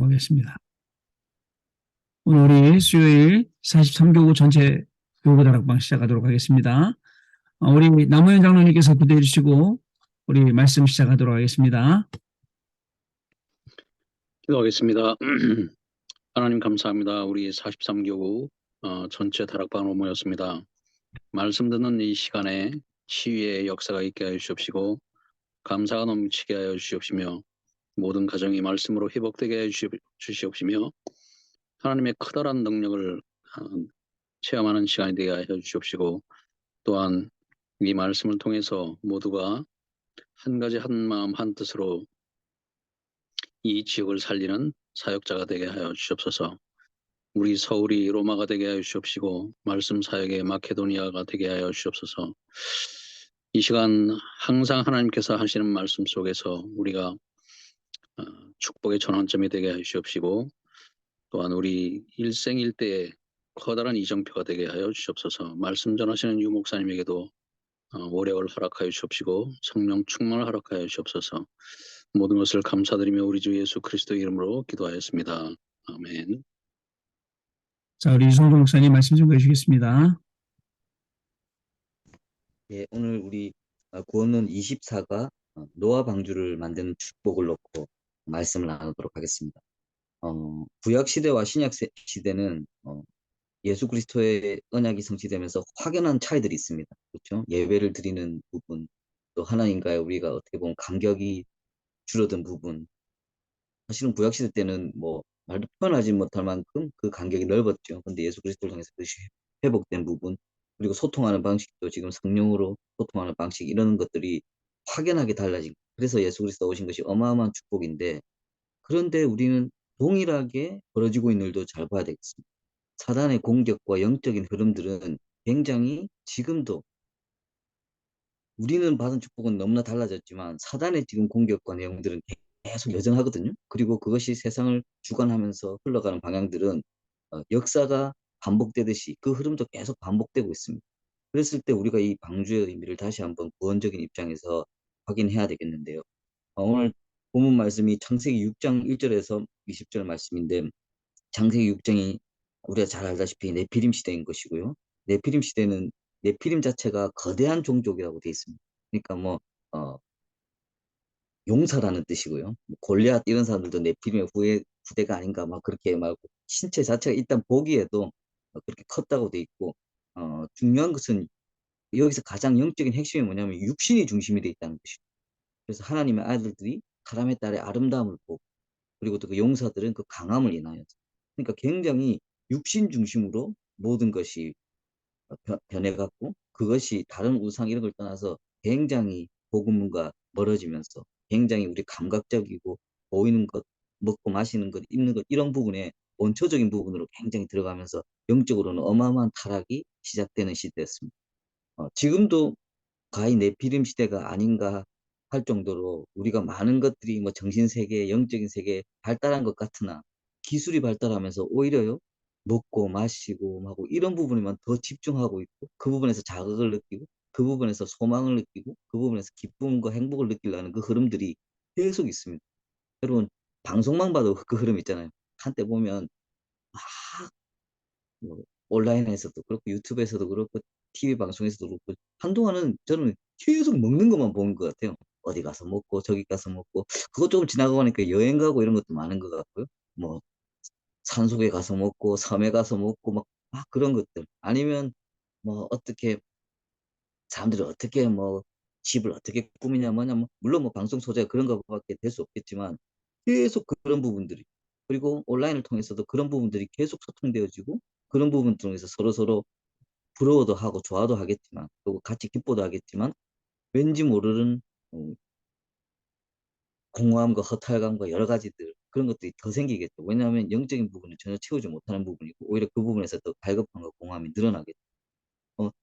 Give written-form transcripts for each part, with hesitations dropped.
보겠습니다. 오늘 우리 수요일 43교구 전체 교구 다락방 시작하도록 하겠습니다. 우리 남호연 장로님께서 기도해 주시고 우리 말씀 시작하도록 하겠습니다. 기도하겠습니다. 하나님 감사합니다. 우리 43교구 전체 다락방으로 모였습니다. 말씀 듣는 이 시간에 치유의 역사가 있게 하여 주시옵시고 감사가 넘치게 하여 주시옵시며 모든 가정이 말씀으로 회복되게 하여 주시옵시며 하나님의 커다란 능력을 체험하는 시간이 되게 하여 주시옵시고 또한 이 말씀을 통해서 모두가 한 가지 한 마음 한 뜻으로 이 지역을 살리는 사역자가 되게 하여 주시옵소서. 우리 서울이 로마가 되게 하여 주시옵시고 말씀 사역의 마케도니아가 되게 하여 주시옵소서. 이 시간 항상 하나님께서 하시는 말씀 속에서 우리가 축복의 전환점이 되게 하여 주시옵시고 또한 우리 일생일대의 커다란 이정표가 되게 하여 주시옵소서. 말씀 전하시는 유 목사님에게도 오력을 허락하여 주시옵시고 성령 충만을 허락하여 주시옵소서. 모든 것을 감사드리며 우리 주 예수 그리스도 이름으로 기도하였습니다. 아멘. 자, 우리 유성도 목사님 말씀 좀 해주시겠습니다. 예, 오늘 우리 구원론 24가 노아 방주를 만드는 축복을 놓고 말씀을 나누도록 하겠습니다. 구약 시대와 신약 시대는 예수 그리스도의 언약이 성취되면서 확연한 차이들이 있습니다. 그렇죠? 예배를 드리는 부분, 또 하나님과의 우리가 어떻게 보면 간격이 줄어든 부분. 사실은 구약 시대 때는 뭐 말도 표현하지 못할 만큼 그 간격이 넓었죠. 근데 예수 그리스도를 통해서 그것이 회복된 부분, 그리고 소통하는 방식도 지금 성령으로 소통하는 방식 이런 것들이 확연하게 달라진. 그래서 예수 그리스도 오신 것이 어마어마한 축복인데 그런데 우리는 동일하게 벌어지고 있는 일도 잘 봐야 되겠습니다. 사단의 공격과 영적인 흐름들은 굉장히 지금도 우리는 받은 축복은 너무나 달라졌지만 사단의 지금 공격과 내용들은 계속 여전하거든요. 그리고 그것이 세상을 주관하면서 흘러가는 방향들은 역사가 반복되듯이 그 흐름도 계속 반복되고 있습니다. 그랬을 때 우리가 이 방주의 의미를 다시 한번 구원적인 입장에서 확인해야 되겠는데요. 오늘 본문 말씀이 창세기 6장 1절에서 20절 말씀인데 창세기 6장이 우리가 잘 알다시피 네피림 시대인 것이고요. 네피림 시대는 네피림 자체가 거대한 종족이라고 되어 있습니다. 그러니까 뭐 용사라는 뜻이고요. 뭐 골리앗 이런 사람들도 네피림의 후대가 아닌가 막 그렇게 말고 신체 자체가 일단 보기에도 그렇게 컸다고 돼 있고 중요한 것은 여기서 가장 영적인 핵심이 뭐냐면 육신이 중심이 돼 있다는 것이죠. 그래서 하나님의 아들들이 사람의 딸의 아름다움을 보고 그리고 또 그 용사들은 그 강함을 인하여서 그러니까 굉장히 육신 중심으로 모든 것이 변해갔고 그것이 다른 우상 이런 걸 떠나서 굉장히 복음과 멀어지면서 굉장히 우리 감각적이고 보이는 것, 먹고 마시는 것, 입는 것 이런 부분에 원초적인 부분으로 굉장히 들어가면서 영적으로는 어마어마한 타락이 시작되는 시대였습니다. 지금도 가히 네피림 시대가 아닌가 할 정도로 우리가 많은 것들이 뭐 정신세계, 영적인 세계에 발달한 것 같으나 기술이 발달하면서 오히려요, 먹고 마시고 하고 이런 부분에만 더 집중하고 있고 그 부분에서 자극을 느끼고 그 부분에서 소망을 느끼고 그 부분에서 기쁨과 행복을 느끼려는 그 흐름들이 계속 있습니다. 여러분, 방송만 봐도 그 흐름 있잖아요. 한때 보면 뭐 온라인에서도 그렇고 유튜브에서도 그렇고 TV 방송에서도 그렇고 한동안은 저는 계속 먹는 것만 본 것 같아요. 어디 가서 먹고 저기 가서 먹고 그거 조금 지나고 보니까 여행 가고 이런 것도 많은 것 같고요. 뭐 산속에 가서 먹고 섬에 가서 먹고 막 그런 것들 아니면 뭐 어떻게 사람들이 어떻게 뭐 집을 어떻게 꾸미냐 뭐냐 뭐 물론 뭐 방송 소재가 그런 것밖에 될 수 없겠지만 계속 그런 부분들이 그리고 온라인을 통해서도 그런 부분들이 계속 소통되어지고 그런 부분 통해서 서로 부러워도 하고 좋아도 하겠지만 또 같이 기뻐도 하겠지만 왠지 모르는 어, 공허함과 허탈감과 여러 가지들 그런 것들이 더 생기겠죠. 왜냐하면 영적인 부분을 전혀 채우지 못하는 부분이고 오히려 그 부분에서 더 갈급함과 공허함이 늘어나겠죠.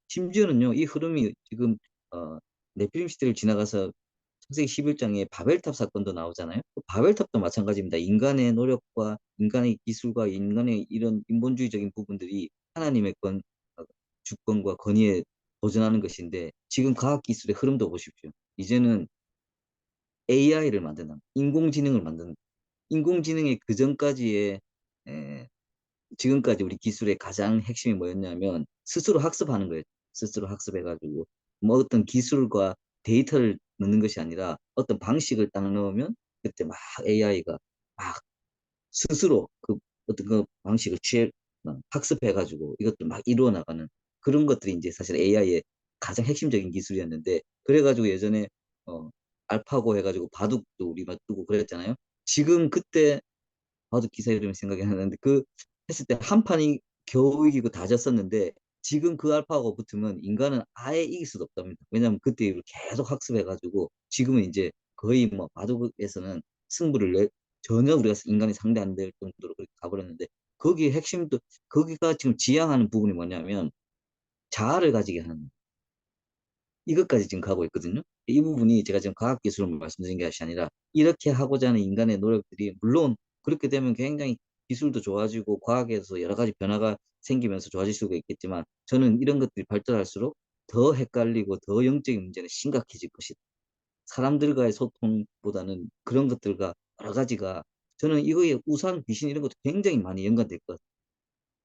심지어는요, 이 흐름이 지금, 어, 네피림 시대를 지나가서 창세기 11장에 바벨탑 사건도 나오잖아요. 그 바벨탑도 마찬가지입니다. 인간의 노력과 인간의 기술과 인간의 이런 인본주의적인 부분들이 하나님의 주권과 권위에 도전하는 것인데 지금 과학기술의 흐름도 보십시오. 이제는 AI를 만든다. 인공지능을 만든다. 인공지능의 그 전까지의 지금까지 우리 기술의 가장 핵심이 뭐였냐면 스스로 학습하는 거예요. 스스로 학습해가지고 뭐 어떤 기술과 데이터를 넣는 것이 아니라 어떤 방식을 딱 넣으면 그때 막 AI가 막 스스로 그 어떤 그 방식을 학습해가지고 이것도 막 이루어 나가는 그런 것들이 이제 사실 AI의 가장 핵심적인 기술이었는데 그래가지고 예전에 어, 알파고 해가지고 바둑도 우리 막 두고 그랬잖아요. 지금 그때 바둑 기사 이름이 생각이 안 나는데 그 했을 때 한 판이 겨우 이기고 다 졌었는데 지금 그 알파고 붙으면 인간은 아예 이길 수도 없답니다. 왜냐하면 그때 이후로 계속 학습해가지고 지금은 이제 거의 뭐 바둑에서는 승부를 전혀 우리가 인간이 상대 안 될 정도로 그렇게 가버렸는데 거기에 핵심도 거기가 지금 지향하는 부분이 뭐냐면 자아를 가지게 하는 이것까지 지금 가고 있거든요. 이 부분이 제가 지금 과학기술을 말씀드린 것이 아니라 이렇게 하고자 하는 인간의 노력들이 물론 그렇게 되면 굉장히 기술도 좋아지고 과학에서 여러 가지 변화가 생기면서 좋아질 수가 있겠지만 저는 이런 것들이 발전할수록 더 헷갈리고 더 영적인 문제는 심각해질 것이다. 사람들과의 소통보다는 그런 것들과 여러 가지가 저는 이거에 우상, 귀신 이런 것도 굉장히 많이 연관될 것 같아요.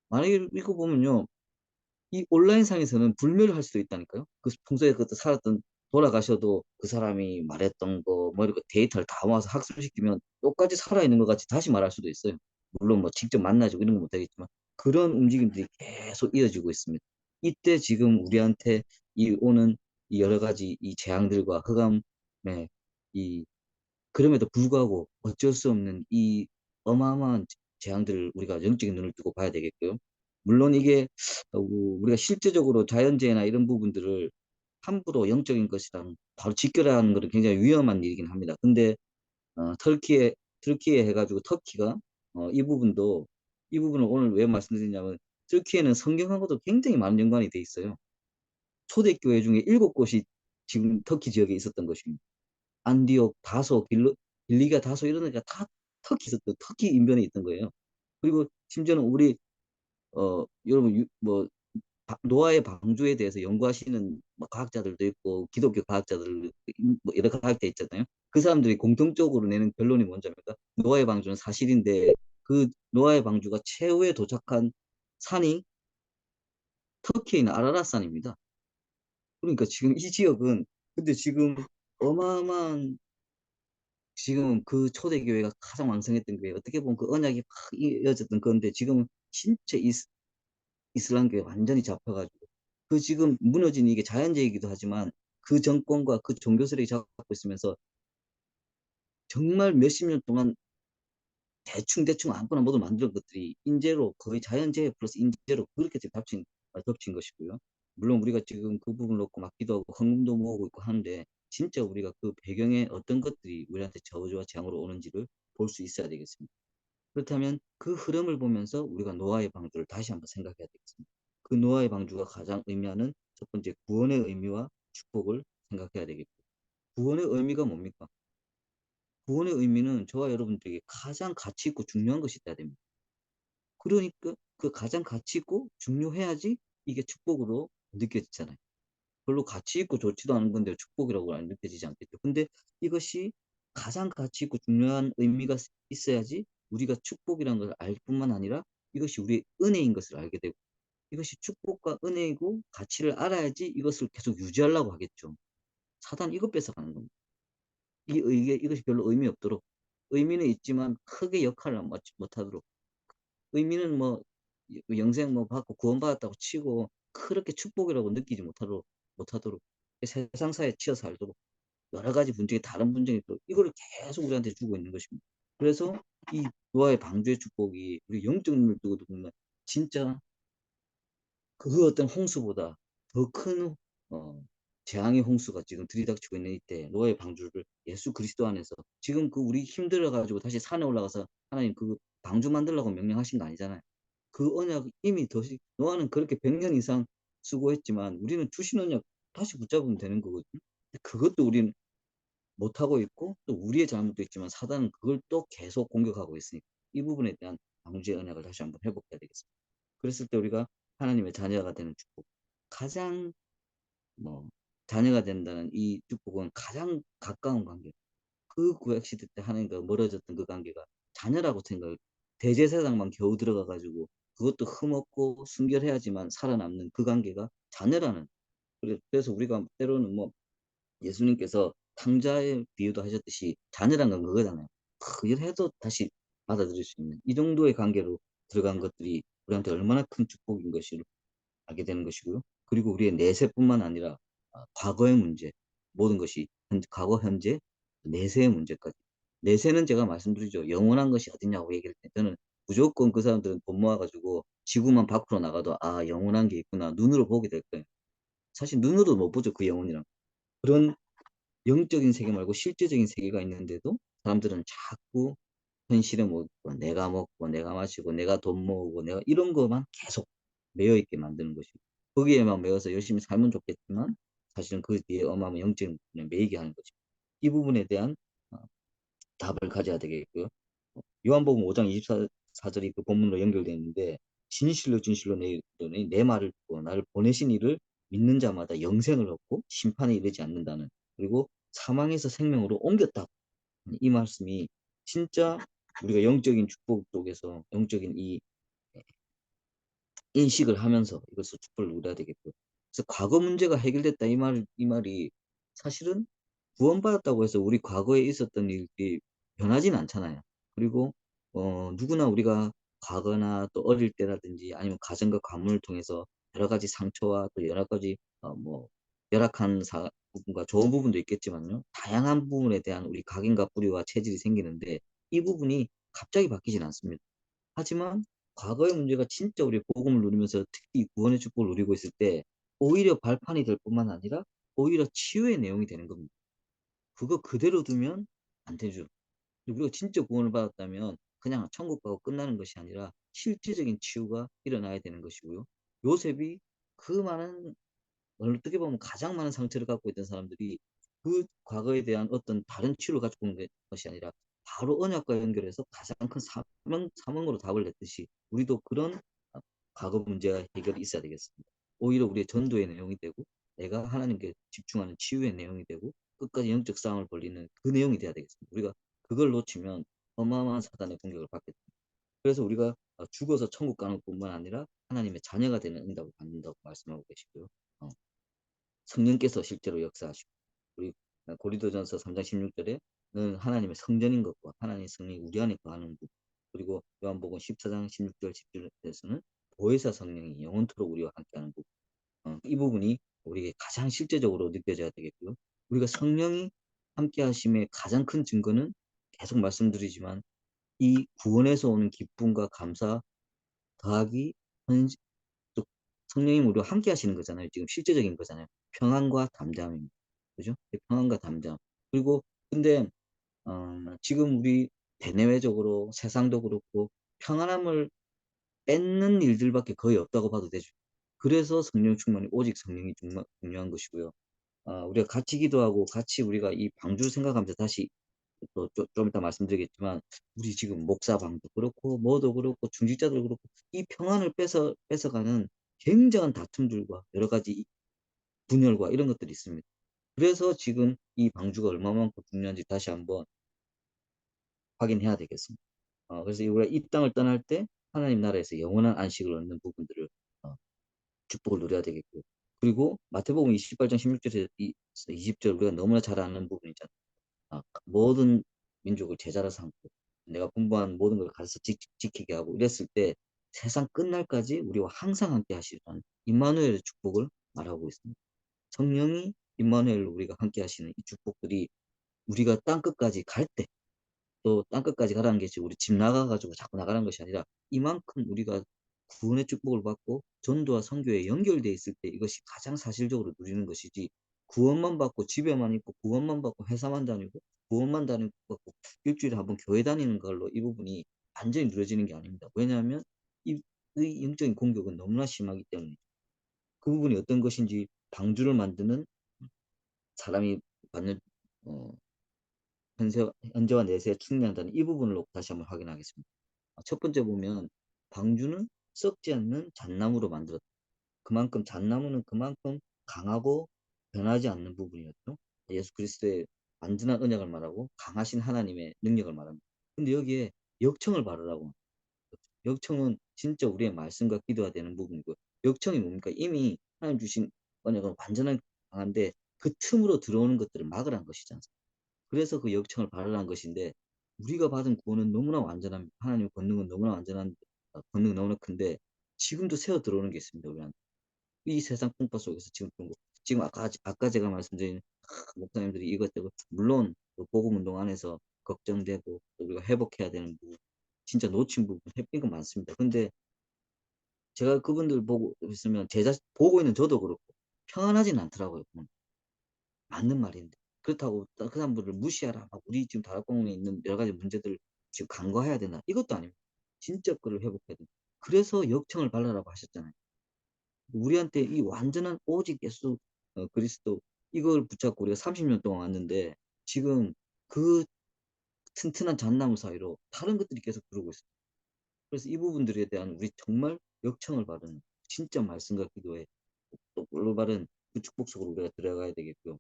만약에 이거 보면요. 이 온라인상에서는 불멸할 수도 있다니까요. 그 평소에 그때 살았던 돌아가셔도 그 사람이 말했던 거, 뭐 이렇게 데이터를 다 모아서 학습시키면 똑같이 살아있는 것 같이 다시 말할 수도 있어요. 물론 뭐 직접 만나지고 이런 건 못하겠지만 그런 움직임들이 계속 이어지고 있습니다. 이때 지금 우리한테 이 오는 이 여러 가지 이 재앙들과 흑암의 이 그럼에도 불구하고 어쩔 수 없는 이 어마어마한 재앙들을 우리가 영적인 눈을 뜨고 봐야 되겠고요. 물론 이게 우리가 실제적으로 자연재해나 이런 부분들을 함부로 영적인 것이랑 바로 직결하는 것은 굉장히 위험한 일이긴 합니다. 근데 터키에 해가지고 터키가 이 부분을 오늘 왜 말씀드리냐면 터키에는 성경하고도 굉장히 많은 연관이 돼 있어요. 초대교회 중에 7곳이 지금 터키 지역에 있었던 것입니다. 안디옥, 다소, 빌리가 다소 이런 데가 다 터키 인변에 있던 거예요. 그리고 심지어는 우리 여러분 노아의 방주에 대해서 연구하시는 뭐 과학자들도 있고 기독교 과학자들 뭐 여러 과학자 있잖아요. 그 사람들이 공통적으로 내는 결론이 뭔지입니까? 노아의 방주는 사실인데 그 노아의 방주가 최후에 도착한 산이 터키에 있는 아라랏산입니다. 그러니까 지금 이 지역은 근데 지금 어마어마한 지금 그 초대교회가 가장 왕성했던 교회 어떻게 보면 그 언약이 막 이어졌던 건데 지금 진짜 이슬람교회 완전히 잡혀가지고 그 지금 무너진 이게 자연재해이기도 하지만 그 정권과 그 종교 세력이 잡고 있으면서 정말 몇십 년 동안 대충 아무거나 뭐도 만든 것들이 인재로 거의 자연재해 플러스 인재로 그렇게 지금 덮친 것이고요. 물론 우리가 지금 그 부분을 놓고 막 기도하고 헌금도 모으고 있고 하는데 진짜 우리가 그 배경에 어떤 것들이 우리한테 저주와 재앙으로 오는지를 볼 수 있어야 되겠습니다. 그렇다면 그 흐름을 보면서 우리가 노아의 방주를 다시 한번 생각해야 되겠습니다. 그 노아의 방주가 가장 의미하는 첫 번째 구원의 의미와 축복을 생각해야 되겠고 구원의 의미가 뭡니까? 구원의 의미는 저와 여러분들에게 가장 가치 있고 중요한 것이 있어야 됩니다. 그러니까 그 가장 가치 있고 중요해야지 이게 축복으로 느껴지잖아요. 별로 가치 있고 좋지도 않은 건데 축복이라고 안 느껴지지 않겠죠. 근데 이것이 가장 가치 있고 중요한 의미가 있어야지 우리가 축복이라는 걸 알 뿐만 아니라 이것이 우리의 은혜인 것을 알게 되고 이것이 축복과 은혜이고 가치를 알아야지 이것을 계속 유지하려고 하겠죠. 사단 이것 뺏어가는 겁니다. 이것이 별로 의미 없도록 의미는 있지만 크게 역할을 못하도록 의미는 뭐 영생 뭐 받고 구원받았다고 치고 그렇게 축복이라고 느끼지 못하도록 세상사에 치여 살도록 여러 가지 분쟁이 다른 분쟁이 또 이거를 계속 우리한테 주고 있는 것입니다. 그래서 이 노아의 방주의 축복이 우리 영적 눈을 뜨고도 보면 진짜 그 어떤 홍수보다 더 큰 재앙의 홍수가 지금 들이닥치고 있는 이때 노아의 방주를 예수 그리스도 안에서 지금 그 우리 힘들어 가지고 다시 산에 올라가서 하나님 그 방주 만들라고 명령하신 거 아니잖아요. 그 언약 이미 노아는 그렇게 100년 이상 수고했지만 우리는 주신 언약 다시 붙잡으면 되는 거거든요. 그것도 우리는 못하고 있고 또 우리의 잘못도 있지만 사단은 그걸 또 계속 공격하고 있으니까 이 부분에 대한 방주의 언약을 다시 한번 회복해야 되겠습니다. 그랬을 때 우리가 하나님의 자녀가 되는 축복 가장 뭐 자녀가 된다는 이 축복은 가장 가까운 관계 그 구약 시대 때 하나님과 멀어졌던 그 관계가 자녀라고 생각을 대제사장만 겨우 들어가가지고 그것도 흠없고 순결해야지만 살아남는 그 관계가 자녀라는 그래서 우리가 때로는 뭐 예수님께서 탕자의 비유도 하셨듯이 자녀란 건 그거잖아요. 그걸 해도 다시 받아들일 수 있는 이 정도의 관계로 들어간 것들이 우리한테 얼마나 큰 축복인 것을 알게 되는 것이고요. 그리고 우리의 내세뿐만 아니라 과거의 문제, 모든 것이 과거, 현재, 내세의 문제까지. 내세는 제가 말씀드리죠. 영원한 것이 어딨냐고 얘기할 때 저는 무조건 그 사람들은 돈 모아가지고 지구만 밖으로 나가도 아, 영원한 게 있구나. 눈으로 보게 될 거예요. 사실 눈으로 못 보죠. 그 영혼이랑. 그런 영적인 세계 말고 실제적인 세계가 있는데도 사람들은 자꾸 현실에 뭐 내가 먹고 내가 마시고 내가 돈 모으고 내가 이런 것만 계속 매여 있게 만드는 것이고 거기에만 매여서 열심히 살면 좋겠지만 사실은 그 뒤에 어마어마한 영적인 부분에 매이게 하는 거죠. 이 부분에 대한 어, 답을 가져야 되겠고요. 요한복음 5장 24절이 그 본문으로 연결되어 있는데 진실로 진실로 내 말을 듣고 나를 보내신 이를 믿는 자마다 영생을 얻고 심판에 이르지 않는다는 그리고 사망에서 생명으로 옮겼다. 이 말씀이 진짜 우리가 영적인 축복 속에서 영적인 이 인식을 하면서 이것을 축복을 누려야 되겠고. 그래서 과거 문제가 해결됐다 이 말이 사실은 구원받았다고 해서 우리 과거에 있었던 일이 변하진 않잖아요. 그리고 누구나 우리가 과거나 또 어릴 때라든지 아니면 가정과 관문을 통해서 여러 가지 상처와 또 여러 가지 뭐 열악한 부분과 좋은 부분도 있겠지만요. 다양한 부분에 대한 우리 각인과 뿌리와 체질이 생기는데 이 부분이 갑자기 바뀌진 않습니다. 하지만 과거의 문제가 진짜 우리 복음을 누리면서 특히 구원의 축복을 누리고 있을 때 오히려 발판이 될 뿐만 아니라 오히려 치유의 내용이 되는 겁니다. 그거 그대로 두면 안 되죠. 우리가 진짜 구원을 받았다면 그냥 천국 가고 끝나는 것이 아니라 실질적인 치유가 일어나야 되는 것이고요. 요셉이 그 많은 어떻게 보면 가장 많은 상처를 갖고 있던 사람들이 그 과거에 대한 어떤 다른 치료를 가지고 온 것이 아니라 바로 언약과 연결해서 가장 큰 사명으로 답을 냈듯이 우리도 그런 과거 문제가 해결이 있어야 되겠습니다. 오히려 우리의 전도의 내용이 되고 내가 하나님께 집중하는 치유의 내용이 되고 끝까지 영적 싸움을 벌리는 그 내용이 돼야 되겠습니다. 우리가 그걸 놓치면 어마어마한 사단의 공격을 받게 됩니다. 그래서 우리가 죽어서 천국 가는 뿐만 아니라 하나님의 자녀가 되는 응답을 받는다고 말씀하고 계시고요. 어, 성령께서 실제로 역사하시고 우리 고린도전서 3장 16절에는 하나님의 성전인 것과 하나님의 성령이 우리 안에 거하는 것 그리고 요한복음 14장 16절 17절에서는 보혜사 성령이 영원토록 우리와 함께하는 것 이 부분이 우리에게 가장 실제적으로 느껴져야 되겠고요. 우리가 성령이 함께하심의 가장 큰 증거는 계속 말씀드리지만 이 구원에서 오는 기쁨과 감사 더하기 또 성령이 우리와 함께 하시는 거잖아요. 지금 실제적인 거잖아요. 평안과 담대함입니다. 그죠? 평안과 담대함. 그리고 근데 지금 우리 대내외적으로 세상도 그렇고 평안함을 뺏는 일들밖에 거의 없다고 봐도 되죠. 그래서 성령 충만이 오직 성령이 중요한 것이고요. 우리가 같이 기도하고 같이 우리가 이 방주를 생각하면서 다시 또 좀 이따 말씀드리겠지만 우리 지금 목사방도 그렇고 뭐도 그렇고 중직자도 그렇고 이 평안을 뺏어가는 굉장한 다툼들과 여러 가지 분열과 이런 것들이 있습니다. 그래서 지금 이 방주가 얼마만큼 중요한지 다시 한번 확인해야 되겠습니다. 그래서 우리가 이 땅을 떠날 때 하나님 나라에서 영원한 안식을 얻는 부분들을 어, 축복을 누려야 되겠고요. 그리고 마태복음 28장 16절에서 20절 우리가 너무나 잘 아는 부분이잖아요. 모든 민족을 제자로 삼고 내가 분부한 모든 걸 가르쳐 지키게 하고 이랬을 때 세상 끝날까지 우리와 항상 함께 하시라는 임마누엘의 축복을 말하고 있습니다. 성령이 임마누엘로 우리가 함께 하시는 이 축복들이 우리가 땅 끝까지 갈 때 또 땅 끝까지 가라는 게 우리 집 나가가지고 자꾸 나가는 것이 아니라 이만큼 우리가 구원의 축복을 받고 전도와 선교에 연결돼 있을 때 이것이 가장 사실적으로 누리는 것이지 구원만 받고 집에만 있고 구원만 받고 회사만 다니고 구원만 다니고 일주일에 한번 교회 다니는 걸로 이 부분이 완전히 누려지는 게 아닙니다. 왜냐하면 이 영적인 공격은 너무나 심하기 때문에 그 부분이 어떤 것인지 방주를 만드는 사람이 받는 어, 현재와 내세에 충분한다는 이 부분을 다시 한번 확인하겠습니다. 첫 번째 보면 방주는 썩지 않는 잣나무로 만들었다. 그만큼 잣나무는 그만큼 강하고 변하지 않는 부분이었죠. 예수 그리스도의 완전한 언약을 말하고 강하신 하나님의 능력을 말합니다. 근데 여기에 역청을 바르라고. 역청은 진짜 우리의 말씀과 기도가 되는 부분이고, 역청이 뭡니까? 이미 하나님 주신 언약은 완전한 강한데 그 틈으로 들어오는 것들을 막으라는 것이잖아요. 그래서 그 역청을 바르라는 것인데, 우리가 받은 구원은 너무나 완전한, 하나님의 권능은 너무나 완전한, 권능이 너무나 큰데 지금도 새어 들어오는 게 있습니다. 우리한테. 이 세상 풍파 속에서 지금 그런 거, 지금 아까 제가 말씀드린 목사님들이 이것저것 물론 그 복음 운동 안에서 걱정되고 또 우리가 회복해야 되는 부분, 진짜 놓친 부분, 해핀 거 많습니다. 근데 제가 그분들 보고 있으면 보고 있는 저도 그렇고 평안하진 않더라고요. 맞는 말인데. 그렇다고 그 사람들을 무시하라. 막 우리 지금 다락방에 있는 여러 가지 문제들 지금 간과해야 되나? 이것도 아닙니다. 진짜 그걸 회복해야 된다. 그래서 역청을 발라라고 하셨잖아요. 우리한테 이 완전한 오직 예수 그리스도 이걸 붙잡고 우리가 30년 동안 왔는데 지금 그 튼튼한 잣나무 사이로 다른 것들이 계속 들어오고 있어요. 그래서 이 부분들에 대한 우리 정말 역청을 바르는 진짜 말씀과 기도에 또 올바른 그 축복 속으로 우리가 들어가야 되겠고요.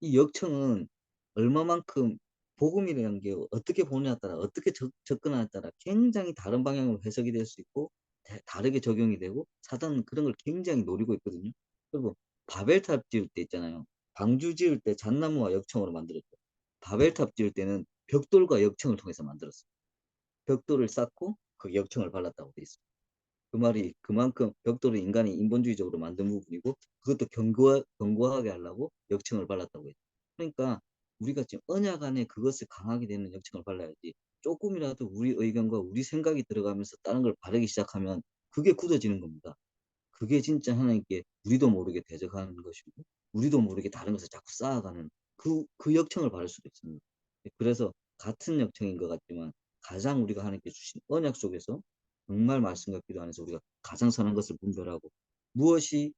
이 역청은 얼마만큼 복음이라는 게 어떻게 보느냐에 따라 어떻게 접근하냐에 따라 굉장히 다른 방향으로 해석이 될 수 있고 다르게 적용이 되고 사단은 그런 걸 굉장히 노리고 있거든요. 그리고 바벨탑 지을 때 있잖아요. 방주 지을 때 잣나무와 역청으로 만들었죠. 바벨탑 지을 때는 벽돌과 역청을 통해서 만들었어요. 벽돌을 쌓고 그 역청을 발랐다고 돼 있어요. 그 말이 그만큼 벽돌은 인간이 인본주의적으로 만든 부분이고 그것도 견고하게 하려고 역청을 발랐다고 했죠. 그러니까 우리가 지금 언약 안에 그것을 강하게 되는 역청을 발라야지 조금이라도 우리 의견과 우리 생각이 들어가면서 다른 걸 바르기 시작하면 그게 굳어지는 겁니다. 그게 진짜 하나님께 우리도 모르게 대적하는 것이고 우리도 모르게 다른 것을 자꾸 쌓아가는 그 역청을 바를 수도 있습니다. 그래서 같은 역청인 것 같지만 가장 우리가 하나님께 주신 언약 속에서 정말 말씀과 기도 안에서 우리가 가장 선한 것을 분별하고 무엇이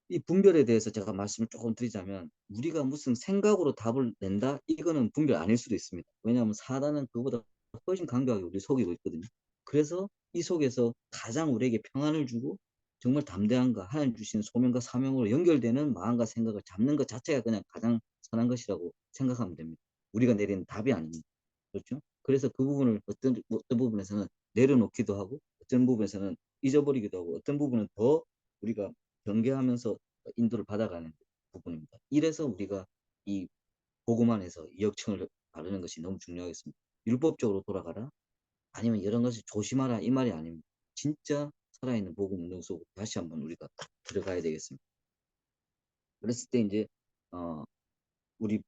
이 분별에 대해서 제가 말씀을 조금 드리자면 우리가 무슨 생각으로 답을 낸다? 이거는 분별 아닐 수도 있습니다. 왜냐하면 사단은 그보다 훨씬 강력하게 우리 속이고 있거든요. 그래서 이 속에서 가장 우리에게 평안을 주고 정말 담대함과 하나님 주신 소명과 사명으로 연결되는 마음과 생각을 잡는 것 자체가 그냥 가장 선한 것이라고 생각하면 됩니다. 우리가 내리는 답이 아닙니다. 그렇죠? 그래서 그 부분을 어떤 부분에서는 내려놓기도 하고 어떤 부분에서는 잊어버리기도 하고 어떤 부분은 더 우리가 경계하면서 인도를 받아가는 부분입니다. 이래서 우리가 이 복음 안에서 이 역청을 바르는 것이 너무 중요하겠습니다. 율법적으로 돌아가라 아니면 이런 것을 조심하라 이 말이 아닙니다. 진짜 살아있는 복음 운동 속으로 다시 한번 우리가 들어가야 되겠습니다. 그랬을 때 이제 우리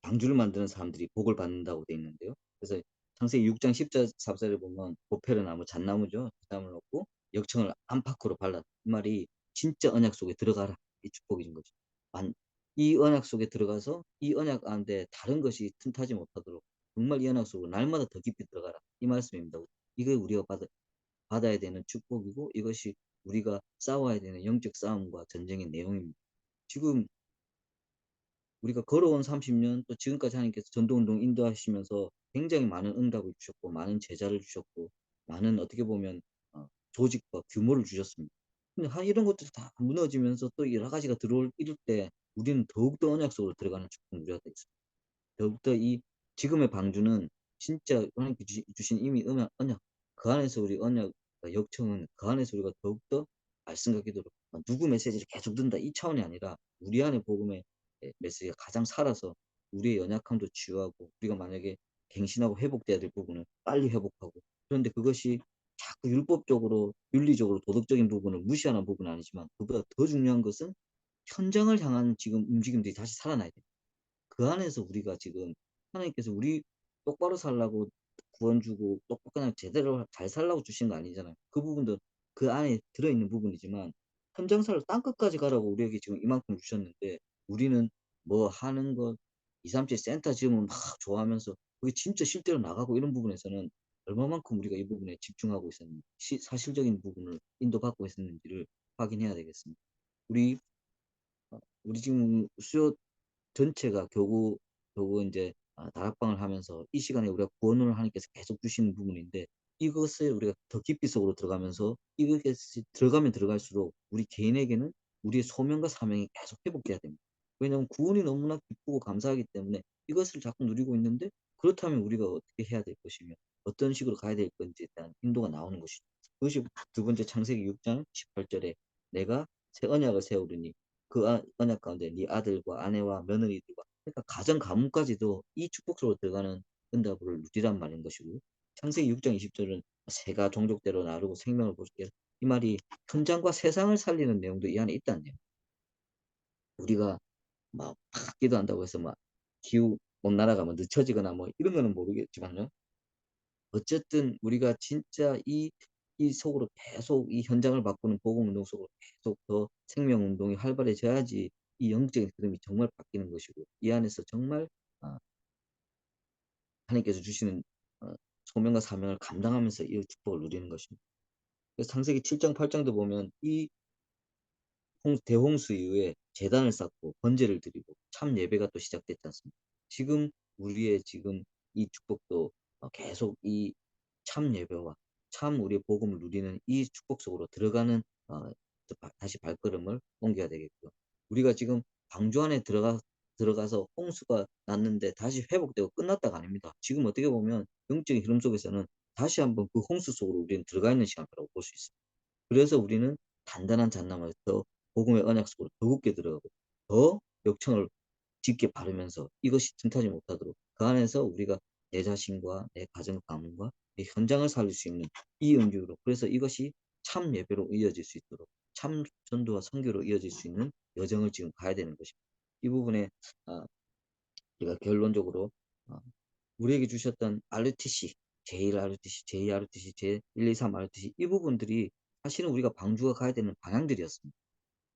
방주를 만드는 사람들이 복을 받는다고 돼 있는데요. 그래서 창세기 6장 10절 14절을 보면 보페르나무 잣나무죠. 그 나무를 얻고 역청을 안팎으로 발라. 이 말이 진짜 언약 속에 들어가라. 이 축복인 거죠. 이 언약 속에 들어가서 이 언약 안에 다른 것이 틈타지 못하도록 정말 이 언약 속으로 날마다 더 깊이 들어가라. 이 말씀입니다. 이게 우리가 받아야 되는 축복이고 이것이 우리가 싸워야 되는 영적 싸움과 전쟁의 내용입니다. 지금 우리가 걸어온 30년 또 지금까지 하나님께서 전도운동 인도하시면서 굉장히 많은 응답을 주셨고 많은 제자를 주셨고 많은 어떻게 보면 조직과 규모를 주셨습니다. 근데 이런 것들이 다 무너지면서 또 여러 가지가 이럴 때 우리는 더욱더 언약 속으로 들어가는 축복이 우리가 되어 있습니다. 더욱더 이 지금의 방주는 진짜 하나님께 주신 이미 언약 그 안에서 우리 언약 역청은 그 안에서 우리가 더욱더 말씀과 기도로 누구 메시지를 계속 듣는다 이 차원이 아니라 우리 안에 복음의 메시지가 가장 살아서 우리의 연약함도 치유하고 우리가 만약에 갱신하고 회복돼야 될 부분을 빨리 회복하고 그런데 그것이 자꾸 율법적으로 윤리적으로 도덕적인 부분을 무시하는 부분은 아니지만 그보다 더 중요한 것은 현장을 향한 지금 움직임들이 다시 살아나야 돼요. 그 안에서 우리가 지금 하나님께서 우리 똑바로 살라고 구원 주고 똑바로 그냥 제대로 잘 살라고 주신 거 아니잖아요. 그 부분도 그 안에 들어있는 부분이지만 현장사를 땅끝까지 가라고 우리에게 지금 이만큼 주셨는데 우리는 뭐 하는 것 2, 3칠 센터 지으면 막 좋아하면서 그게 진짜 실제로 나가고 이런 부분에서는 얼마만큼 우리가 이 부분에 집중하고 있었는지 사실적인 부분을 인도받고 있었는지를 확인해야 되겠습니다. 우리 우리 지금 수요 전체가 교구 이제 다락방을 하면서 이 시간에 우리가 구원을 하나님께서 계속 주시는 부분인데 이것을 우리가 더 깊이 속으로 들어가면서 이것이 들어가면 들어갈수록 우리 개인에게는 우리의 소명과 사명이 계속 회복돼야 됩니다. 왜냐하면 구원이 너무나 기쁘고 감사하기 때문에 이것을 자꾸 누리고 있는데 그렇다면 우리가 어떻게 해야 될 것이며 어떤 식으로 가야 될 건지에 대한 인도가 나오는 것이죠. 그것이 두 번째 창세기 6장 18절에 내가 새 언약을 세우리니 그 언약 가운데 네 아들과 아내와 며느리들과 그러니까 가정 가문까지도 이 축복 속으로 들어가는 응답을 누리란 말인 것이고 창세기 6장 20절은 새가 종족대로 나르고 생명을 보게 이 말이 현장과 세상을 살리는 내용도 이 안에 있다는 내용. 우리가 막 기도한다고 해서 막 기후 온난화가 뭐 늦춰지거나 뭐 이런 거는 모르겠지만요. 어쨌든 우리가 진짜 이 속으로 계속 이 현장을 바꾸는 복음 운동 속으로 계속 더 생명 운동이 활발해져야지 이 영적인 흐름이 정말 바뀌는 것이고 이 안에서 정말 아, 하나님께서 주시는 소명과 사명을 감당하면서 이 축복을 누리는 것입니다. 그래서 창세기 7장 8장도 보면 이 대홍수 이후에 제단을 쌓고 번제를 드리고 참 예배가 또 시작됐지 않습니까? 지금 우리의 지금 이 축복도 계속 이 참 예배와 참 우리의 복음을 누리는 이 축복 속으로 들어가는 다시 발걸음을 옮겨야 되겠고요. 우리가 지금 방주 안에 들어가서 홍수가 났는데 다시 회복되고 끝났다가 아닙니다. 지금 어떻게 보면 영적인 흐름 속에서는 다시 한번 그 홍수 속으로 우리는 들어가 있는 시간이라고 볼 수 있습니다. 그래서 우리는 단단한 잣나무에 더 복음의 언약 속으로 더 굳게 들어가고 더 역청을 짙게 바르면서 이것이 틈타지 못하도록 그 안에서 우리가 내 자신과 내 가정 가문과 내 현장을 살릴 수 있는 이 은규로 그래서 이것이 참 예배로 이어질 수 있도록 참 전도와 선교로 이어질 수 있는 여정을 지금 가야 되는 것입니다. 이 부분에 아, 우리가 결론적으로 어, 우리에게 주셨던 RTC, J1RTC, J2RTC, J123RTC 이 부분들이 사실은 우리가 방주가 가야 되는 방향들이었습니다.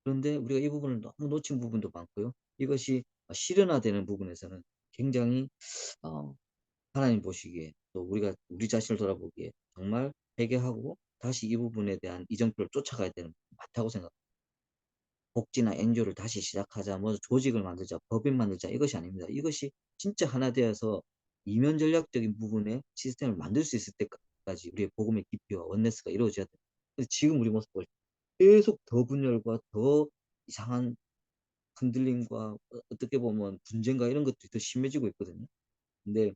그런데 우리가 이 부분을 너무 놓친 부분도 많고요. 이것이 실현화되는 부분에서는 굉장히 어, 하나님 보시기에 또 우리가 우리 자신을 돌아보기에 정말 회개하고 다시 이 부분에 대한 이정표를 쫓아가야 되는 부분이 많다고 생각합니다. 복지나 엔조를 다시 시작하자, 뭐 조직을 만들자, 법인 만들자 이것이 아닙니다. 이것이 진짜 하나 되어서 이면 전략적인 부분의 시스템을 만들 수 있을 때까지 우리의 복음의 깊이와 원네스가 이루어져야 됩니다. 근데 지금 우리 모습을 계속 더 분열과 더 이상한 흔들림과 어떻게 보면 분쟁과 이런 것들이 더 심해지고 있거든요. 근데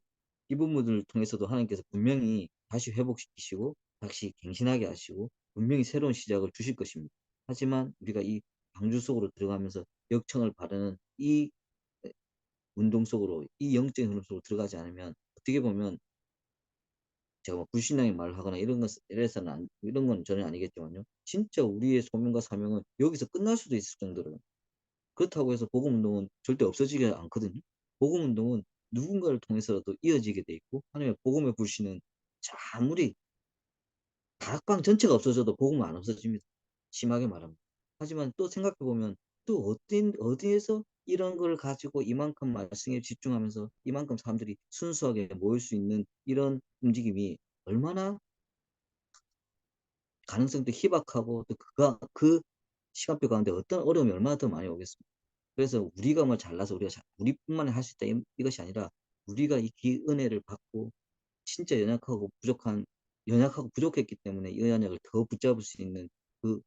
이 부분들을 통해서도 하나님께서 분명히 다시 회복시키시고 다시 갱신하게 하시고 분명히 새로운 시작을 주실 것입니다. 하지만 우리가 이 방주 속으로 들어가면서 역청을 바르는 이 운동 속으로 이 영적인 흐름 속으로 들어가지 않으면 어떻게 보면 제가 뭐 불신앙의 말을 하거나 이런 것 이래서는 이런 건 전혀 아니겠지만요. 진짜 우리의 소명과 사명은 여기서 끝날 수도 있을 정도로 그렇다고 해서 복음운동은 절대 없어지지 않거든요. 복음운동은 누군가를 통해서라도 이어지게 돼 있고 하나님의 복음의 불씨는 아무리 다락방 전체가 없어져도 복음은 안 없어집니다. 심하게 말합니다. 하지만 또 생각해 보면 또 어디에서 이런 걸 가지고 이만큼 말씀에 집중하면서 이만큼 사람들이 순수하게 모일 수 있는 이런 움직임이 얼마나 가능성도 희박하고 또 그 시간표 가운데 어떤 어려움이 얼마나 더 많이 오겠습니까? 그래서 우리가 뭐 잘나서 우리뿐만이 할 수 있다 이것이 아니라 우리가 이 은혜를 받고 진짜 연약하고 부족했기 때문에 이 연약을 더 붙잡을 수 있는 그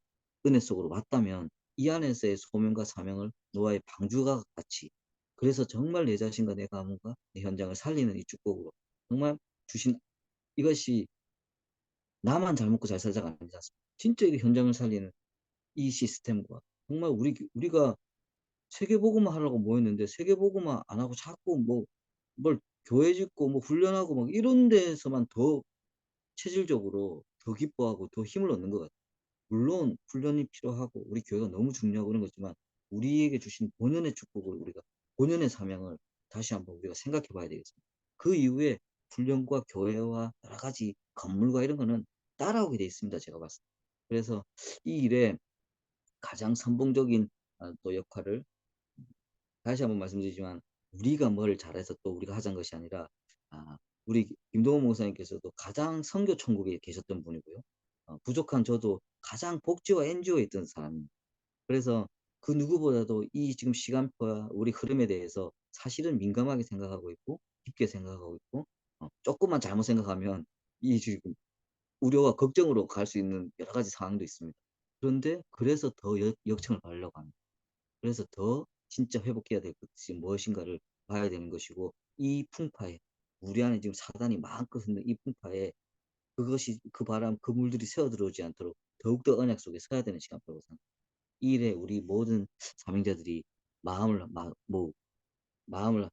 은혜 속으로 왔다면 이 안에서의 소명과 사명을 노아의 방주가 같이 그래서 정말 내 자신과 내 가문과 내 현장을 살리는 이 축복으로 정말 주신 이것이 나만 잘 먹고 잘 살자가 아니지 않습니까? 진짜 이 현장을 살리는 이 시스템과 정말 우리가 세계복음화 하려고 모였는데 세계복음화 안 하고 자꾸 뭘 교회 짓고 뭐 훈련하고 막 이런 데서만 더 체질적으로 더 기뻐하고 더 힘을 얻는 것 같아요. 물론 훈련이 필요하고 우리 교회가 너무 중요하고 그런 거지만 우리에게 주신 본연의 축복을 우리가 본연의 사명을 다시 한번 우리가 생각해 봐야 되겠습니다. 그 이후에 훈련과 교회와 여러 가지 건물과 이런 거는 따라오게 돼 있습니다. 제가 봤을 때. 그래서 이 일에 가장 선봉적인 또 역할을 다시 한번 말씀드리지만 우리가 뭘 잘해서 또 우리가 하자는 것이 아니라 우리 김동원 목사님께서도 가장 선교 천국에 계셨던 분이고요. 부족한 저도 가장 복지와 NGO에 있던 사람입니다. 그래서 그 누구보다도 이 지금 시간표와 우리 흐름에 대해서 사실은 민감하게 생각하고 있고 깊게 생각하고 있고 조금만 잘못 생각하면 이 지금 우려와 걱정으로 갈 수 있는 여러 가지 상황도 있습니다. 그런데 그래서 더 역청을 가려고 합니다. 그래서 더 진짜 회복해야 될 것이 무엇인가를 봐야 되는 것이고 이 풍파에 우리 안에 지금 사단이 마음껏 흔든 이 풍파에 그것이 그 바람 그 물들이 새어 들어오지 않도록 더욱더 언약 속에 서야 되는 시간표라고 생각합니다. 이 일에 우리 모든 사명자들이 마음을 마음을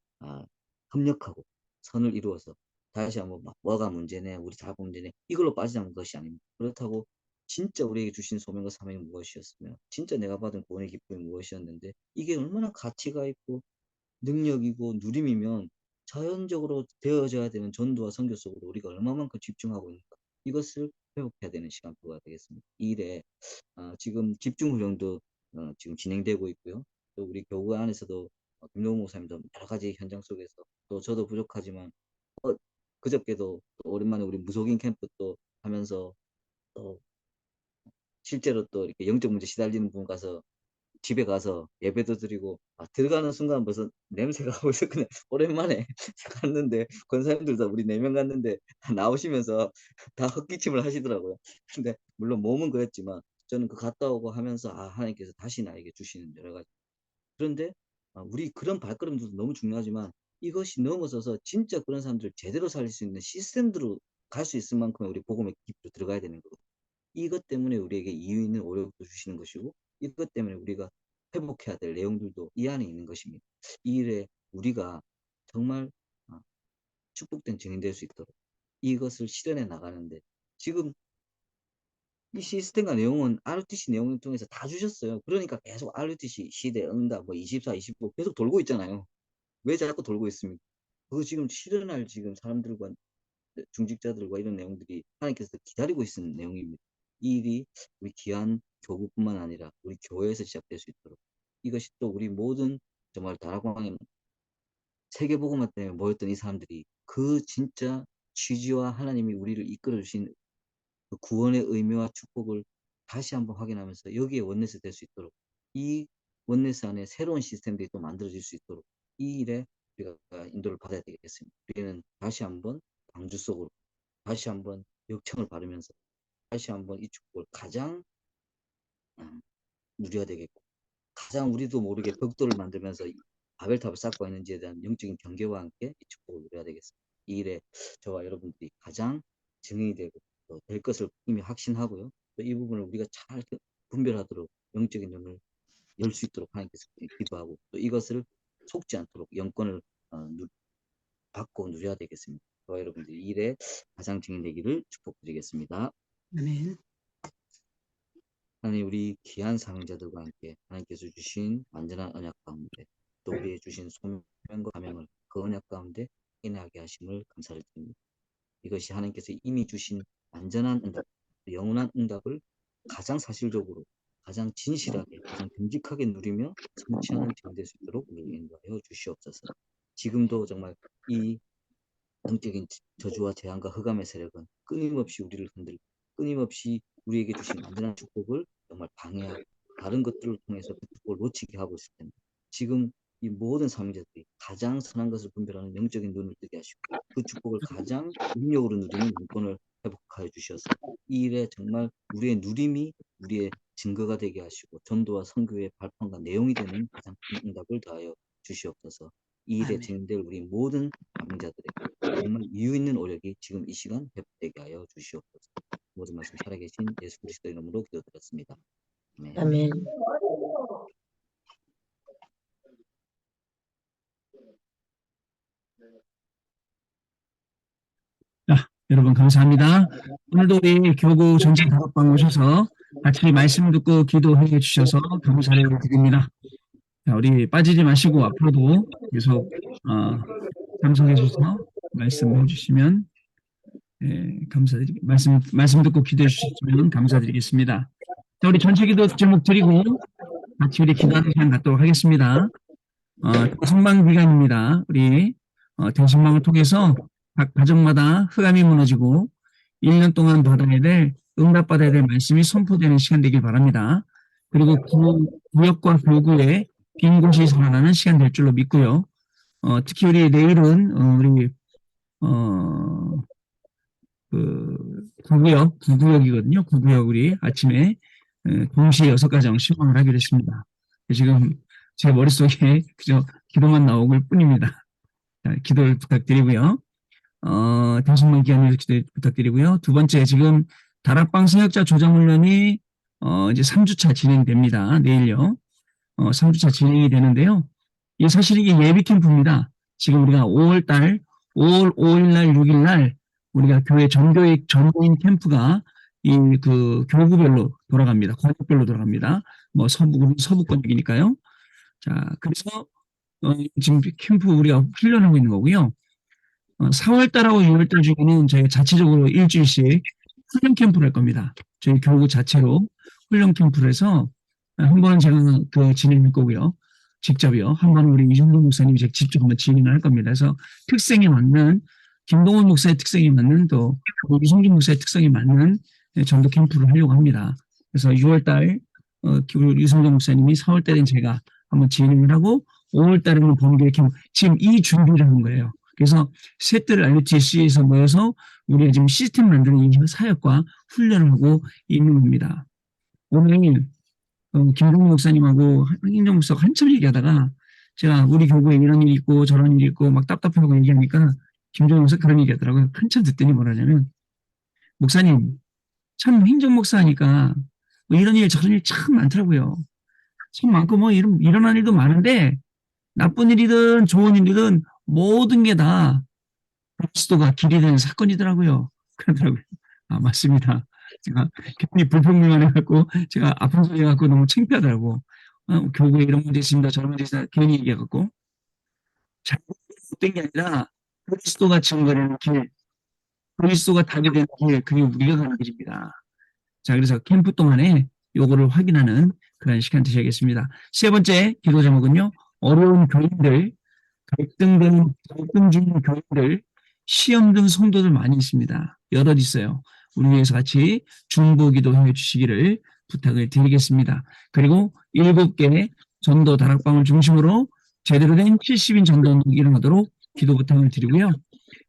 협력하고 선을 이루어서 다시 한번 뭐가 문제네, 우리 다 문제네, 이걸로 빠지자는 것이 아닙니다. 그렇다고 진짜 우리에게 주신 소명과 사명이 무엇이었으며 진짜 내가 받은 구원의 기쁨이 무엇이었는데 이게 얼마나 가치가 있고 능력이고 누림이면 자연적으로 되어져야 되는 전도와 선교 속으로 우리가 얼마만큼 집중하고 있는가, 이것을 회복해야 되는 시간표가 되겠습니다. 이 일에 지금 집중훈련도 지금 진행되고 있고요. 또 우리 교구 안에서도 김동우 목사님도 여러 가지 현장 속에서, 또 저도 부족하지만 그저께도 또 오랜만에 우리 무속인 캠프 또 하면서, 또 실제로 또 이렇게 영적 문제 시달리는 분 가서 집에 가서 예배도 드리고, 들어가는 순간 벌써 냄새가 벌써 그냥 오랜만에 갔는데, 권사님들도 우리 4명 갔는데 다 나오시면서 다 헛기침을 하시더라고요. 근데 물론 몸은 그랬지만 저는 그 갔다 오고 하면서 하나님께서 다시 나에게 주시는 여러 가지, 그런데 우리 그런 발걸음도 너무 중요하지만 이것이 넘어서서 진짜 그런 사람들을 제대로 살릴 수 있는 시스템으로 갈 수 있을 만큼 우리 복음의 깊이로 들어가야 되는 거고, 이것 때문에 우리에게 이유 있는 오력도 주시는 것이고, 이것 때문에 우리가 회복해야 될 내용들도 이 안에 있는 것입니다. 이 일에 우리가 정말 축복된 증인 될 수 있도록 이것을 실현해 나가는데, 지금 이 시스템과 내용은 RUTC 내용을 통해서 다 주셨어요. 그러니까 계속 RUTC 시대 응답 24, 25 계속 돌고 있잖아요. 왜 자꾸 돌고 있습니까? 그거 지금 실현할 지금 사람들과 중직자들과 이런 내용들이 하나님께서 기다리고 있는 내용입니다. 이 일이 우리 귀한 교구뿐만 아니라 우리 교회에서 시작될 수 있도록, 이것이 또 우리 모든 정말 다락방의 세계복음화 때문에 모였던 이 사람들이 그 진짜 취지와 하나님이 우리를 이끌어 주신 그 구원의 의미와 축복을 다시 한번 확인하면서 여기에 원내스 될 수 있도록, 이 원내스 안에 새로운 시스템들이 또 만들어질 수 있도록 이 일에 우리가 인도를 받아야 되겠습니다. 우리는 다시 한번 방주 속으로 다시 한번 역청을 바르면서 다시 한번 이 축복을 가장 누려야 되겠고, 가장 우리도 모르게 벽돌을 만들면서 바벨탑을 쌓고 있는지에 대한 영적인 경계와 함께 이 축복을 누려야 되겠습니다. 이 일에 저와 여러분들이 가장 증인이 되고 또 될 것을 이미 확신하고요. 또 이 부분을 우리가 잘 분별하도록 영적인 눈을 열 수 있도록 하나님께서 기도하고, 또 이것을 속지 않도록 영권을 받고 누려야 되겠습니다. 저와 여러분들이 이 일에 가장 증인 되기를 축복드리겠습니다. 아멘. 하나님, 우리 귀한 사명자들과 함께 하나님께서 주신 완전한 언약 가운데 또 우리의 주신 소명과 사명을 그 언약 가운데 인하게 하심을 감사를 드립니다. 이것이 하나님께서 이미 주신 완전한 응답, 영원한 응답을 가장 사실적으로, 가장 진실하게, 가장 듬직하게 누리며 성취하는 증인 될 수 있도록 우리를 인도하여 주시옵소서. 지금도 정말 이 영적인 저주와 재앙과 흑암의 세력은 끊임없이 우리를 흔들고 끊임없이 우리에게 주신 완전한 축복을 정말 방해하고 다른 것들을 통해서 그 축복을 놓치게 하고 있을 텐데, 지금 이 모든 사명자들이 가장 선한 것을 분별하는 영적인 눈을 뜨게 하시고 그 축복을 가장 능력으로 누리는 영권을 회복하여 주셔서 이 일에 정말 우리의 누림이 우리의 증거가 되게 하시고 전도와 선교의 발판과 내용이 되는 가장 큰 응답을 더하여 주시옵소서. 이 일에 증인될 우리 모든 사명자들에게 정말 이유 있는 오력이 지금 이 시간 회복되게 하여 주시옵소서. 모든 말씀 살아계신 예수 그리스도 이름으로 기도드렸습니다. 아멘. 아멘. 자, 여러분 감사합니다. 오늘도 우리 교구 전체 다락방 오셔서 같이 말씀 듣고 기도해 주셔서 감사를 드립니다. 자, 우리 빠지지 마시고 앞으로도 계속 참석해 주셔서 말씀해 주시면 말씀 듣고 기도해 주시면 감사드리겠습니다. 자, 우리 전체 기도 제목 드리고 같이 우리 기도하는 시간 갖도록 하겠습니다. 대성방 기간입니다. 우리 대성방을 통해서 각 가정마다 흑암이 무너지고 1년 동안 받아야 될, 응답받아야 될 말씀이 선포되는 시간 되길 바랍니다. 그리고 구역과 교구에 빈 곳이 살아나는 시간 될 줄로 믿고요. 특히 우리 내일은 우리 구구역이거든요. 구구역 우리 아침에 동시에 6가정 신방을 하기로 했습니다. 지금 제 머릿속에 그저 기도만 나오고 일 뿐입니다. 자, 기도를 부탁드리고요. 대승만 기간을 기도 부탁드리고요. 두 번째, 지금 다락방 사역자 조정 훈련이 이제 3주차 진행됩니다. 내일요. 3주차 진행이 되는데요. 이 사실 이게 예비 캠프입니다. 지금 우리가 5월 5일 날, 6일 날 우리가 교회 전교회 전교인 캠프가 이 그 교구별로 돌아갑니다. 권역별로 돌아갑니다. 뭐 서부권이니까요. 자, 그래서 지금 캠프 우리가 훈련하고 있는 거고요. 4월 달하고 6월 달 중에는 저희가 자체적으로 일주일씩 훈련 캠프를 할 겁니다. 저희 교구 자체로 훈련 캠프를 해서 한 번은 제가 진행할 거고요. 직접이요. 한 번은 우리 이준동 목사님이 직접 한번 진행을 할 겁니다. 그래서 특성에 맞는 김동원 목사의 특성에 맞는 또 이성준 목사의 특성에 맞는 전도 캠프를 하려고 합니다. 그래서 6월 달 이성준 목사님이 4월 달엔 제가 한번 진행을 하고 5월 달에는 번개 캠프 지금 이 준비를 하는 거예요. 그래서 셋들을 RUTC에서 모여서 우리가 지금 시스템 만드는 이 사역과 훈련을 하고 있는 겁니다. 오늘 김동훈 목사님하고 황인정 목사가 한참 얘기하다가 제가 우리 교구에 이런 일이 있고 저런 일이 있고 막 답답하고 얘기하니까 김종훈 목사 그런 얘기 하더라고요. 한참 듣더니 뭐라냐면 목사님 참 행정 목사니까 뭐 이런 일 저런 일 참 많더라고요. 참 많고 뭐 일어난 일도 많은데 나쁜 일이든 좋은 일이든 모든 게 다 그리스도가 길이 되는 사건이더라고요. 그러더라고요. 아 맞습니다. 제가 괜히 불평불만해갖고 제가 아픈 소리 해갖고 너무 창피하더라고. 교구에 이런 문제 있습니다. 저런 문제 있습니다. 괜히 얘기해갖고 잘못된 게 아니라 그리스도가 증거되는 길, 그리스도가 답이 되는 길, 그게 우리가 가는 길입니다. 자, 그래서 캠프 동안에 요거를 확인하는 그런 시간 되셔야겠습니다. 세 번째 기도 제목은요. 어려운 교인들, 갈등 중인 교인들, 시험 등 성도들 많이 있습니다. 여럿 있어요. 우리 위해서 같이 중보 기도해 주시기를 부탁을 드리겠습니다. 그리고 7개 전도 다락방을 중심으로 제대로 된 70인 전도가 일어나도록 기도 부탁을 드리고요.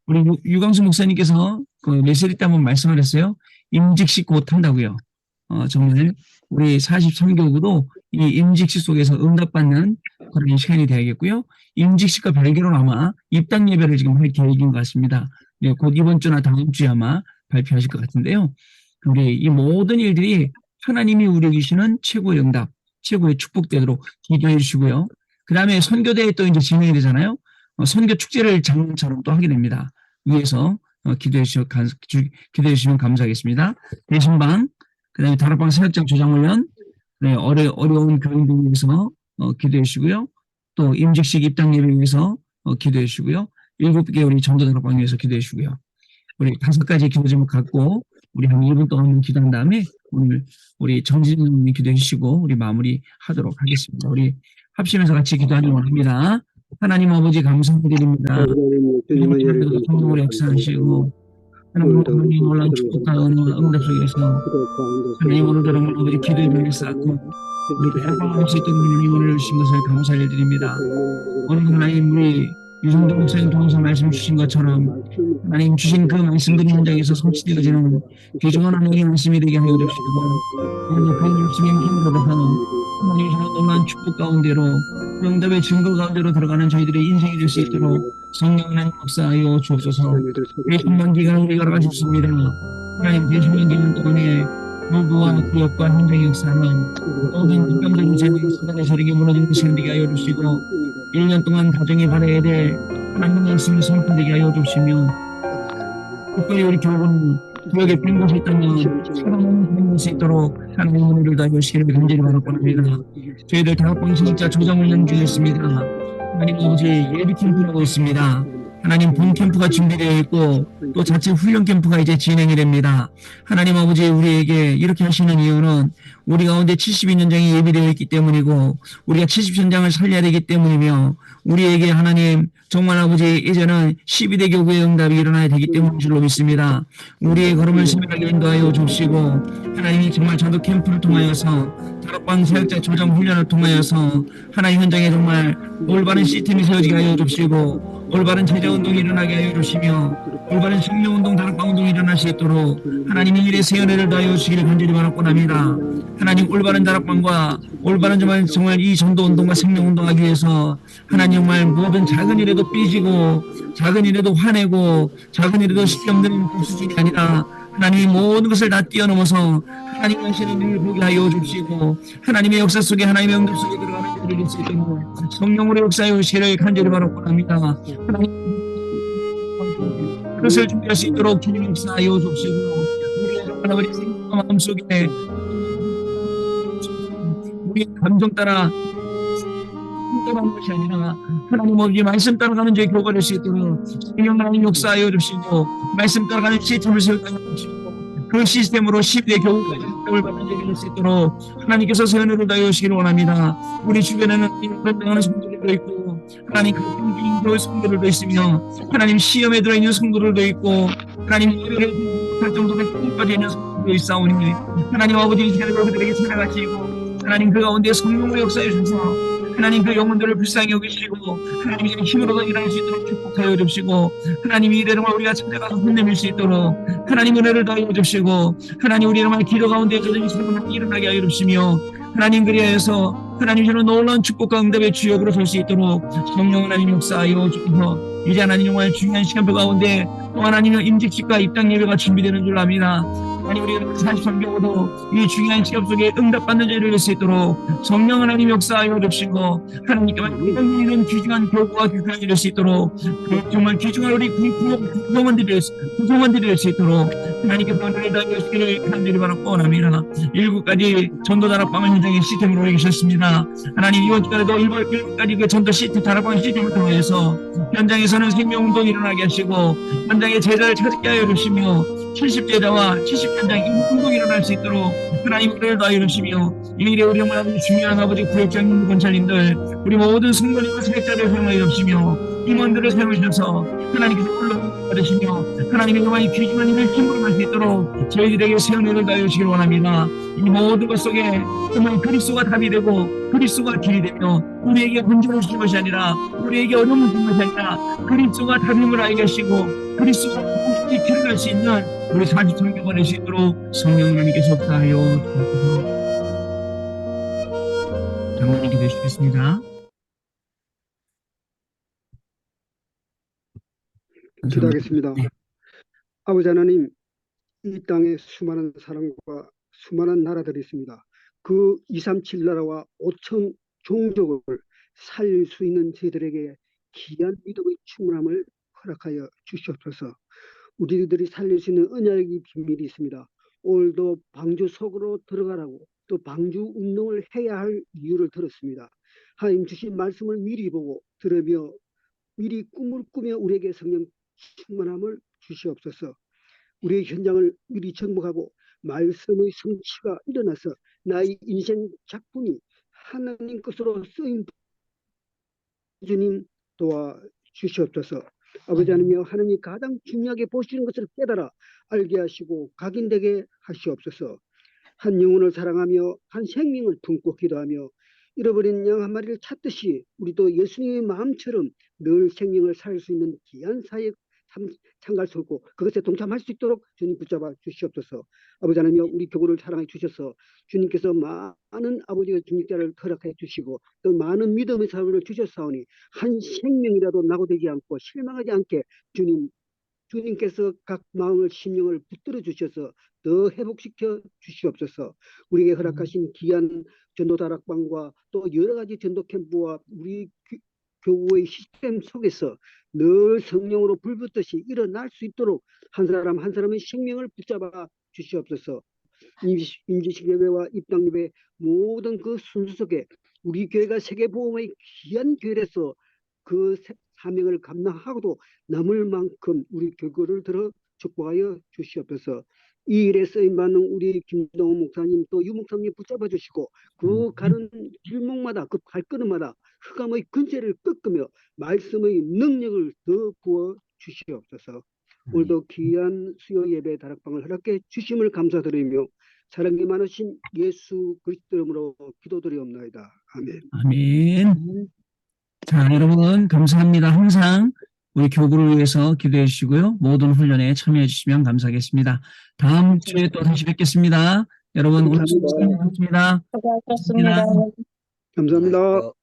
우리 유광수 목사님께서 그 메시지 때 한번 말씀을 했어요. 임직식 곧 한다고요. 정말 우리 43교구도 이 임직식 속에서 응답받는 그런 시간이 되겠고요. 임직식과 별개로 아마 입당 예배를 지금 할 계획인 것 같습니다. 네, 곧 이번 주나 다음 주에 아마 발표하실 것 같은데요. 우리 이 모든 일들이 하나님이 우리에게 주시는 최고의 응답, 최고의 축복되도록 기도해 주시고요. 그 다음에 선교대회 또 이제 진행이 되잖아요. 선교 축제를 작년처럼 또 하게 됩니다. 위에서 기도해 주시면 감사하겠습니다. 대신방, 그 다음에 다락방 사역장 조장훈련, 네, 어려운 교인들 위해서 기도해 주시고요. 또 임직식 입당 예배 위해서 기도해 주시고요. 7개 우리 전도 다락방 위해서 기도해 주시고요. 우리 5가지 기도 제목 갖고 우리 한 1분 동안 기도한 다음에 오늘 우리 정진님이 기도해 주시고 우리 마무리하도록 하겠습니다. 우리 합심해서 같이 기도하길 원합니다. 하나님 아버지 감사드립니다. 성령으로 역사하시고 하나님 놀라운 축복과 은혜와 응답 속에서 하나님 오늘도 정말 아버지 기도의 벽을 쌓고 우리 대학방할 수 있도록 은혜를 주신 것을 감사를 드립니다. 오늘 하나님 우리 유성도 목사님 통해서 말씀 주신 것처럼 하나님 주신 그 말씀들이 현장에서 성취되어지는 귀중한 하나님의 말씀이 되게 하여 주시고 오늘 그 말씀의 힘으로 하나님 정말 놀라운 축복 가운데로 응답의 증거 가운데로 들어가는 저희들의 인생이 될 수 있도록 성령님 역사하여 주옵소서. 대신만 기간을 우리가 알아가셨습니다. 하나님 대신만 기간 동안에 모두와 구역과 현장의 역사는 모든 극단적인 재능의 수단의 세력이 무너지는 시간 되게 하여 주시고 1년 동안 가정에 바라야 될 하나님의 말씀이 선포되게 하여 주시며 특별히 우리 교회는 구역에 빈 곳이 있다면 사랑하는 빈 곳이 있도록 하나님의 은혜를 다해 주시기를 간절히 바라고 합니다. 저희들 다락방 진짜 조정훈련 중에 있습니다. 하나님 아버지 예비 캠프를 하고 있습니다. 하나님 본 캠프가 준비되어 있고 또 자체 훈련 캠프가 이제 진행이 됩니다. 하나님 아버지 우리에게 이렇게 하시는 이유는 우리 가운데 72년장이 예비되어 있기 때문이고 우리가 70년장을 살려야 되기 때문이며 우리에게 하나님 정말 아버지 이제는 12대 교구의 응답이 일어나야 되기 때문인 줄로 믿습니다. 우리의 걸음을 세밀하게 인도하여 주시고 하나님이 정말 전도 캠프를 통하여서 다락방 사역자 조정 훈련을 통하여서 하나님 현장에 정말 올바른 시스템이 세워지게 하여 주시고 올바른 제자운동이 일어나게 하여 주시며 올바른 생명운동, 다락방운동이 일어날 수 있도록 하나님이 일의 세연회를 다하여 주시기를 간절히 바라고 합니다. 하나님, 올바른 다락방과 올바른 정말 이 전도운동과 생명운동하기 위해서 하나님 정말 모든 작은 일에도 삐지고 작은 일에도 화내고 작은 일에도 시험되는 그 수준이 아니라 하나님이 모든 것을 다 뛰어넘어서 하나님 당신의 눈을 보게 하여 주시고 하나님의 역사 속에 하나님의 응답 속에 들어가는 자를 이룰 수 있도록 성령으로 역사해 주시기를 간절히 바라고 합니다. 하나님 그것을 준비할 수 있도록 주님 역사하여 주시고 우리의 정말 아버지 생각과 마음속에 우리의 감정 따라 따라가는 것이 아니라 하나님 아버지 말씀 따라가는 저희 교가 될 수 있도록 성령 하나님 역사하여 주시고 말씀 따라가는 시스템을 세우게 주시고 그 시스템으로 10대 교우까지 학습을 받는 자가 될 수 있도록 하나님께서 세연을 다해 주시기를 원합니다. 우리 주변에는 이런 성도들도 있고 하나님 극단적인 교회 성도들도 있으며 하나님 시험에 들어있는 성도들도 있고 하나님 예배를 할 정도로 꿈까지 있는 성도들도 있사오니 하나님 아버지 이 시간에 그들에게 찾아가시고 하나님 그 가운데 성령으로 역사해 주셔서 하나님 그 영혼들을 불쌍히 여기시고 하나님이 힘으로도 일할 수 있도록 축복하여 주시고 하나님이 이 이름을 우리가 찾아가서 혼내밀 수 있도록 하나님 은혜를 더하여 주시고 하나님 우리 이름을 기도 가운데 저들이 새로운 일어나게 하여 주시며 하나님 그리하여서 하나님 저는 놀라운 축복과 응답의 주역으로 설 수 있도록 성령 하나님 역사하여 주셔서 이제 하나님 정말 중요한 시간표 가운데 또 하나님의 임직식과 입당 예배가 준비되는 줄 압니다. 하나님 우리 43교우도 이 중요한 시간 속에 응답받는 자리를 낼 수 있도록 성령 하나님 역사하여 주시고 하나님께만 이런 귀중한 교구와 교육이 될 수 있도록 정말 귀중한 우리 구성원들이 될 수 있도록 하나님께서 은혜를 다하여 주시기를 간절히 바라고 원합니다. 1구까지 전도 다락방 현장의 시스템으로 계셨습니다. 하나님 이번 주까지도 1구까지 그 전도 시스템 다락방 시스템을 통해서 현장에서는 생명운동이 일어나게 하시고 현장의 제자를 찾게 하여 주시며 70제자와 70현장 운동이 일어날 수 있도록 하나님 은혜를 다하여 주시며 이 일에 우리 정말 중요한 아버지 구역장님, 권찰님들 우리 모든 성도님과 세력자를 사용하여 주시며 임원들을 세우셔서 하나님께서 올라가시며 하나님의 정말 귀중한 일을 힘으로 할 수 있도록 저희들에게 세연을 다하여 주시길 원합니다. 이 모든 것 속에 정말 그리스도가 답이 되고 그리스도가 길이 되며 우리에게 문제를 주신 것이 아니라 우리에게 어려움을 주신 것이 아니라 그리스도가 답임을 알게 하시고 그리스도가 무엇인지 길을 갈 수 있는 우리 43교가 될 수 있도록 성령 하나님께서 역사하여 주옵소서. 장로님 기도하시겠습니다. 기도하겠습니다. 네. 아버지 하나님, 이 땅에 수많은 사람과 수많은 나라들이 있습니다. 그 237 나라와 5천 종족을 살릴 수 있는 저희들에게 귀한 믿음의 충만함을 허락하여 주시옵소서. 우리들이 살릴 수 있는 언약의 비밀이 있습니다. 오늘도 방주 속으로 들어가라고 또 방주 운동을 해야 할 이유를 들었습니다. 하나님 주신 말씀을 미리 보고 들으며 미리 꿈을 꾸며 우리에게 성령 충만함을 주시옵소서. 우리의 현장을 미리 정복하고 말씀의 성취가 일어나서 나의 인생 작품이 하나님 것으로 쓰임 주님 도와 주시옵소서. 아버지 하나님이여, 하나님이 가장 중요하게 보시는 것을 깨달아 알게 하시고 각인되게 하시옵소서. 한 영혼을 사랑하며 한 생명을 품고 기도하며 잃어버린 양 한 마리를 찾듯이 우리도 예수님의 마음처럼 늘 생명을 살 수 있는 귀한 사역 참가할 수 있고 그것에 동참할 수 있도록 주님 붙잡아 주시옵소서. 아버지 하나님, 우리 교구를 사랑해 주셔서 주님께서 많은 아버지의 중직자를 허락해 주시고 또 많은 믿음의 사람을 주셨사오니 한 생명이라도 낙오되지 않고 실망하지 않게 주님께서 각 마음을 심령을 붙들어 주셔서 더 회복시켜 주시옵소서. 우리에게 허락하신 귀한 전도 다락방과 또 여러 가지 전도 캠프와 우리 교우의 시스템 속에서 늘 성령으로 불붙듯이 일어날 수 있도록 한 사람 한 사람의 생명을 붙잡아 주시옵소서. 임지식 예배와 입당 예배 모든 그 순수 속에 우리 교회가 세계보험의 귀한 교회로서 그 사명을 감당하고도 남을 만큼 우리 교구를 들어 축복하여 주시옵소서. 이 일에 쓰임받는 우리 김동호 목사님 또 유 목사님 붙잡아 주시고 그 가는 길목마다 그 발걸음마다 흑암의 근세를 꺾으며 말씀의 능력을 더 부어 주시옵소서. 오늘도 귀한 수요 예배 다락방을 허락해 주심을 감사드리며 사랑이 많으신 예수 그리스도 이름으로 기도드리옵나이다. 아멘. 아멘. 자, 여러분 감사합니다. 항상 우리 교구를 위해서 기도해 주시고요. 모든 훈련에 참여해 주시면 감사하겠습니다. 다음 주에 또 다시 뵙겠습니다. 여러분 오늘 감사합니다. 수고하셨습니다. 수고하셨습니다. 감사합니다.